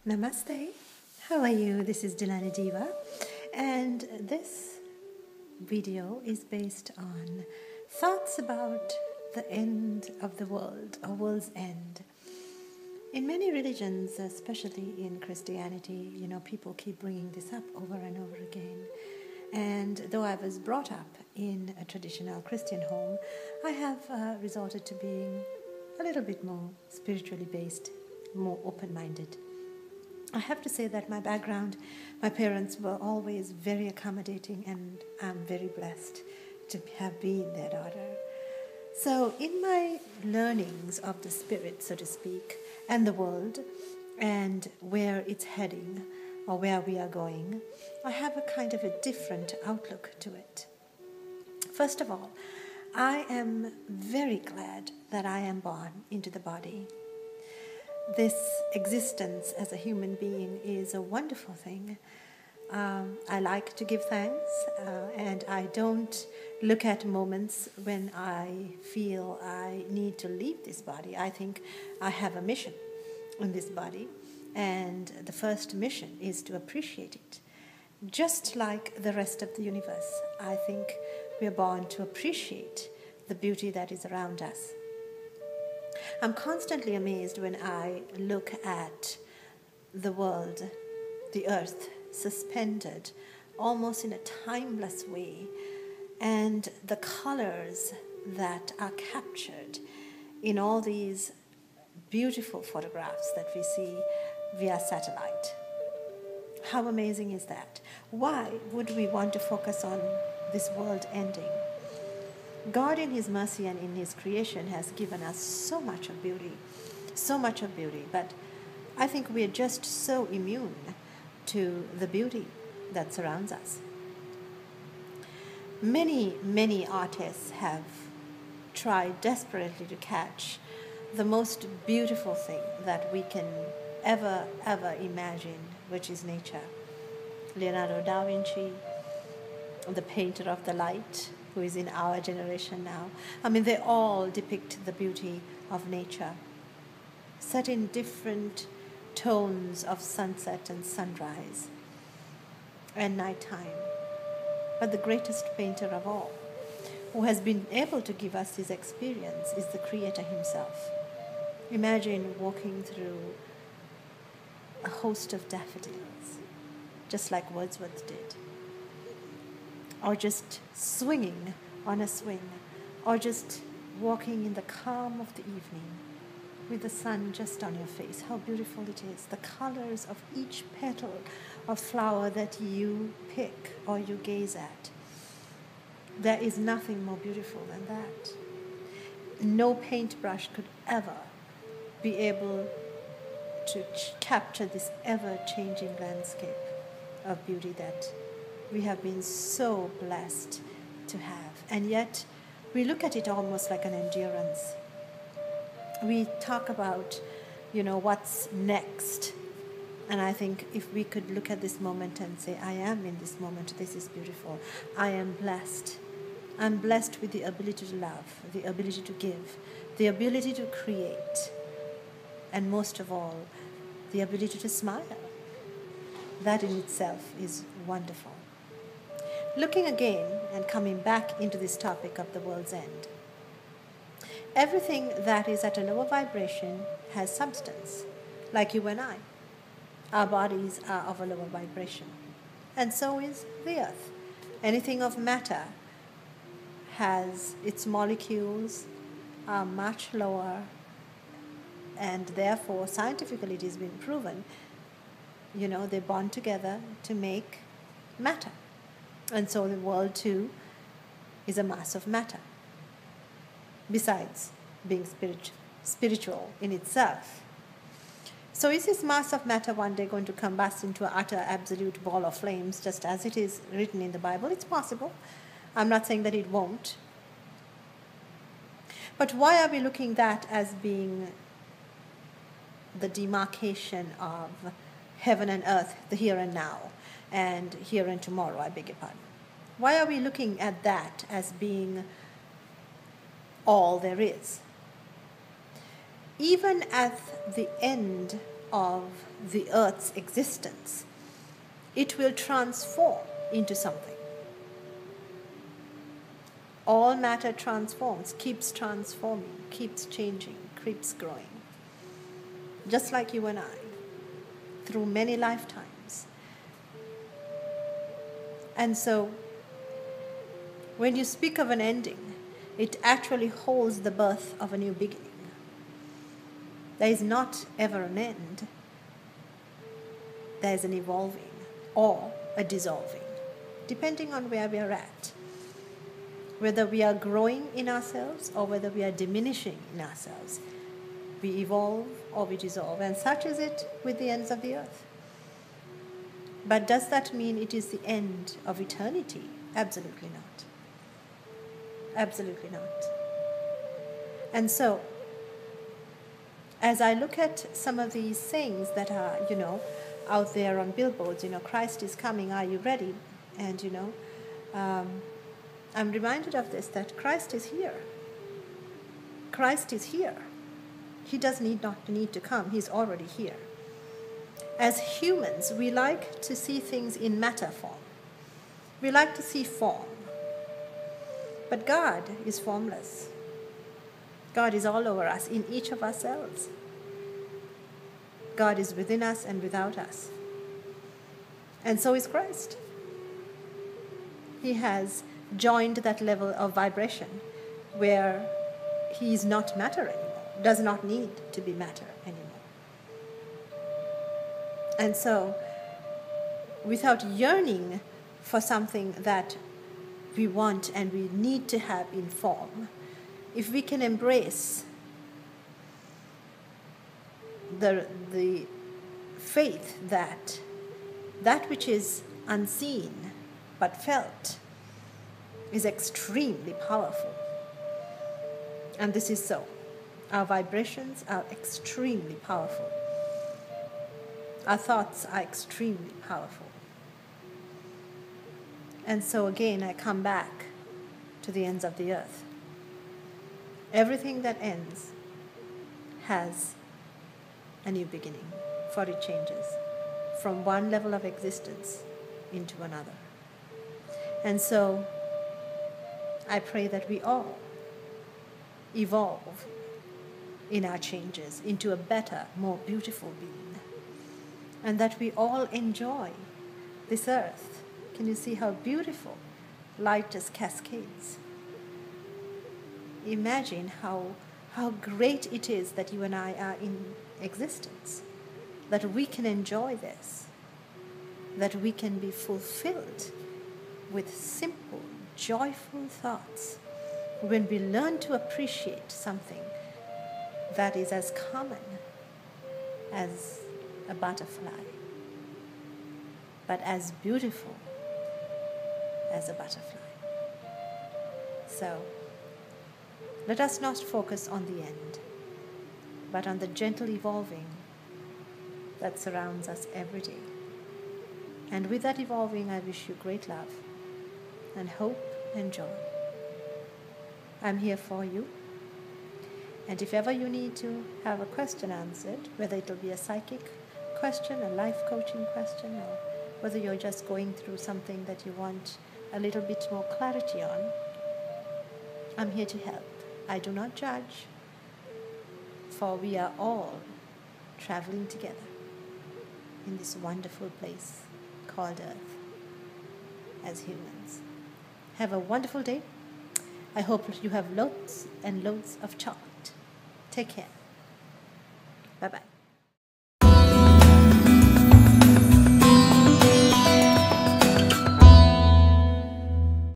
Namaste. How are you? This is Dilani Diva, and this video is based on thoughts about the end of the world, or world's end. In many religions, especially in Christianity, people keep bringing this up over and over again. And though I was brought up in a traditional Christian home, I have resorted to being a little bit more spiritually based, more open-minded. I have to say that my background, my parents were always very accommodating, and I'm very blessed to have been their daughter. So in my learnings of the spirit, so to speak, and the world, and where it's heading, or where we are going, I have a kind of a different outlook to it. First of all, I am very glad that I am born into the body. This existence as a human being is a wonderful thing. I like to give thanks, and I don't look at moments when I feel I need to leave this body. I think I have a mission in this body, and the first mission is to appreciate it. Just like the rest of the universe, I think we are born to appreciate the beauty that is around us. I'm constantly amazed when I look at the world, the earth, suspended almost in a timeless way, and the colors that are captured in all these beautiful photographs that we see via satellite. How amazing is that? Why would we want to focus on this world ending? God in His mercy and in His creation has given us so much of beauty, but I think we are just so immune to the beauty that surrounds us. Many artists have tried desperately to catch the most beautiful thing that we can ever imagine, which is nature. Leonardo da Vinci, the painter of the light, who is in our generation now. They all depict the beauty of nature, set in different tones of sunset and sunrise and nighttime. But the greatest painter of all, who has been able to give us his experience, is the Creator Himself. Imagine walking through a host of daffodils, just like Wordsworth did, or just swinging on a swing, or just walking in the calm of the evening with the sun just on your face. How beautiful it is. The colors of each petal of flower that you pick or you gaze at. There is nothing more beautiful than that. No paintbrush could ever be able to capture this ever-changing landscape of beauty that we have been so blessed to have. And yet, we look at it almost like an endurance. We talk about, what's next. And I think if we could look at this moment and say, I am in this moment, this is beautiful. I am blessed. I'm blessed with the ability to love, the ability to give, the ability to create, and most of all, the ability to smile. That in itself is wonderful. Looking again and coming back into this topic of the world's end, everything that is at a lower vibration has substance, like you and I. Our bodies are of a lower vibration, and so is the earth. Anything of matter has its molecules are much lower, and therefore scientifically it has been proven, they bond together to make matter. And so the world too is a mass of matter, besides being spiritual in itself. So is this mass of matter one day going to combust into an utter absolute ball of flames, just as it is written in the Bible? It's possible. I'm not saying that it won't. But why are we looking at that as being the demarcation of heaven and earth, the here and now, and here and tomorrow, I beg your pardon? Why are we looking at that as being all there is? Even at the end of the earth's existence, it will transform into something. All matter transforms, keeps transforming, keeps changing, keeps growing. Just like you and I, through many lifetimes. And so, when you speak of an ending, it actually holds the birth of a new beginning. There is not ever an end. There is an evolving or a dissolving, depending on where we are at. Whether we are growing in ourselves or whether we are diminishing in ourselves. We evolve or we dissolve, and such is it with the ends of the earth. But does that mean it is the end of eternity? Absolutely not. Absolutely not. And so, as I look at some of these things that are, out there on billboards, Christ is coming, are you ready? And, I'm reminded of this, that Christ is here. Christ is here. He does not need to come. He's already here. As humans, we like to see things in matter form. We like to see form. But God is formless. God is all over us, in each of ourselves. God is within us and without us. And so is Christ. He has joined that level of vibration where he is not matter anymore, does not need to be matter anymore. And so, without yearning for something that we want and we need to have in form, if we can embrace the faith that that which is unseen but felt is extremely powerful. And this is so. Our vibrations are extremely powerful. Our thoughts are extremely powerful. And so again, I come back to the ends of the earth. Everything that ends has a new beginning, for it changes from one level of existence into another. And so I pray that we all evolve in our changes into a better, more beautiful being, and that we all enjoy this earth. Can you see how beautiful light just cascades? Imagine how great it is that you and I are in existence, that we can enjoy this, that we can be fulfilled with simple, joyful thoughts when we learn to appreciate something that is as common as a butterfly, but as beautiful as a butterfly. So, let us not focus on the end, but on the gentle evolving that surrounds us every day. And with that evolving, I wish you great love and hope and joy. I'm here for you. And if ever you need to have a question answered, whether it will be a psychic question, a life coaching question, or whether you're just going through something that you want a little bit more clarity on, I'm here to help. I do not judge, for we are all traveling together in this wonderful place called Earth as humans. Have a wonderful day. I hope you have loads and loads of chocolate. Take care. Bye-bye.